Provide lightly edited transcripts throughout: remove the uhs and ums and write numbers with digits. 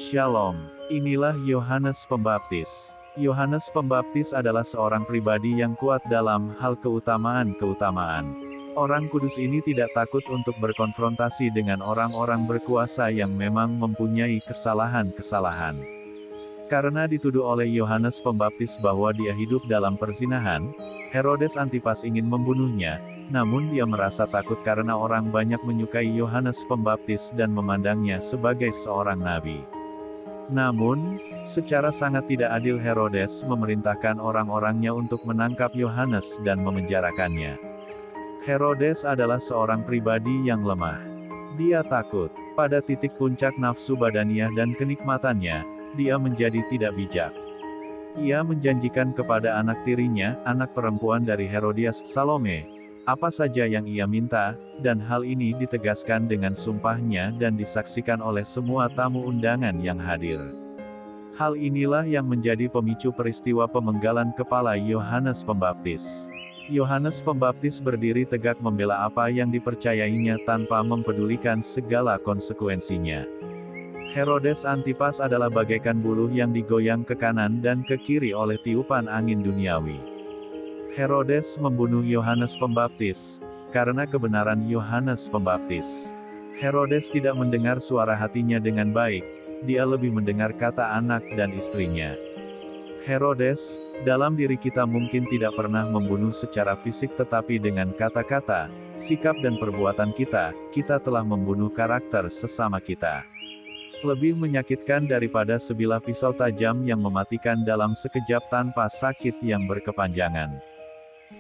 Shalom. Inilah Yohanes Pembaptis. Yohanes Pembaptis adalah seorang pribadi yang kuat dalam hal keutamaan-keutamaan. Orang kudus ini tidak takut untuk berkonfrontasi dengan orang-orang berkuasa yang memang mempunyai kesalahan-kesalahan. Karena dituduh oleh Yohanes Pembaptis bahwa dia hidup dalam perzinahan, Herodes Antipas ingin membunuhnya. Namun dia merasa takut karena orang banyak menyukai Yohanes Pembaptis dan memandangnya sebagai seorang nabi. Namun, secara sangat tidak adil Herodes memerintahkan orang-orangnya untuk menangkap Yohanes dan memenjarakannya. Herodes adalah seorang pribadi yang lemah. Dia takut. Pada titik puncak nafsu badaniah dan kenikmatannya, dia menjadi tidak bijak. Ia menjanjikan kepada anak tirinya, anak perempuan dari Herodias, Salome, apa saja yang ia minta, dan hal ini ditegaskan dengan sumpahnya dan disaksikan oleh semua tamu undangan yang hadir. Hal inilah yang menjadi pemicu peristiwa pemenggalan kepala Yohanes Pembaptis. Yohanes Pembaptis berdiri tegak membela apa yang dipercayainya tanpa mempedulikan segala konsekuensinya. Herodes Antipas adalah bagaikan buluh yang digoyang ke kanan dan ke kiri oleh tiupan angin duniawi. Herodes membunuh Yohanes Pembaptis, karena kebenaran Yohanes Pembaptis. Herodes tidak mendengar suara hatinya dengan baik, dia lebih mendengar kata anak dan istrinya. Herodes, dalam diri kita mungkin tidak pernah membunuh secara fisik tetapi dengan kata-kata, sikap dan perbuatan kita telah membunuh karakter sesama kita. Lebih menyakitkan daripada sebilah pisau tajam yang mematikan dalam sekejap tanpa sakit yang berkepanjangan.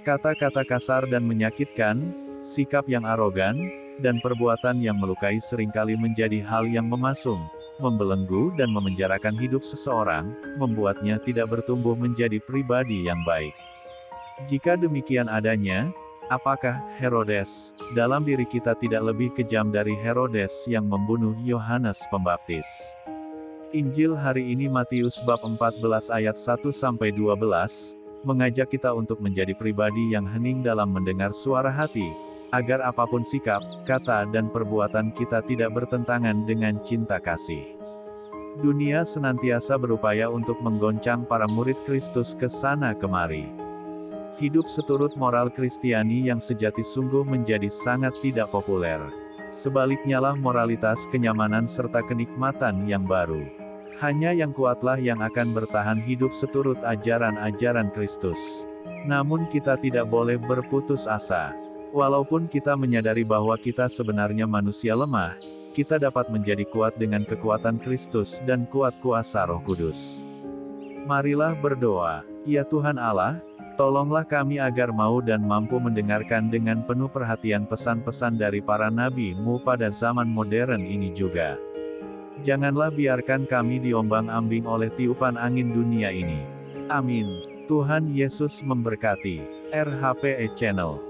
Kata-kata kasar dan menyakitkan, sikap yang arogan, dan perbuatan yang melukai seringkali menjadi hal yang memasung, membelenggu dan memenjarakan hidup seseorang, membuatnya tidak bertumbuh menjadi pribadi yang baik. Jika demikian adanya, apakah Herodes dalam diri kita tidak lebih kejam dari Herodes yang membunuh Yohanes Pembaptis? Injil hari ini Matius bab 14 ayat 1-12, mengajak kita untuk menjadi pribadi yang hening dalam mendengar suara hati, agar apapun sikap, kata dan perbuatan kita tidak bertentangan dengan cinta kasih. Dunia senantiasa berupaya untuk menggoncang para murid Kristus ke sana kemari. Hidup seturut moral Kristiani yang sejati sungguh menjadi sangat tidak populer. Sebaliknya lah moralitas kenyamanan serta kenikmatan yang baru. Hanya yang kuatlah yang akan bertahan hidup seturut ajaran-ajaran Kristus. Namun kita tidak boleh berputus asa. Walaupun kita menyadari bahwa kita sebenarnya manusia lemah, kita dapat menjadi kuat dengan kekuatan Kristus dan kuat kuasa Roh Kudus. Marilah berdoa. Ya Tuhan Allah, tolonglah kami agar mau dan mampu mendengarkan dengan penuh perhatian pesan-pesan dari para nabi-Mu pada zaman modern ini juga. Janganlah biarkan kami diombang-ambing oleh tiupan angin dunia ini. Amin. Tuhan Yesus memberkati. RHPE Channel.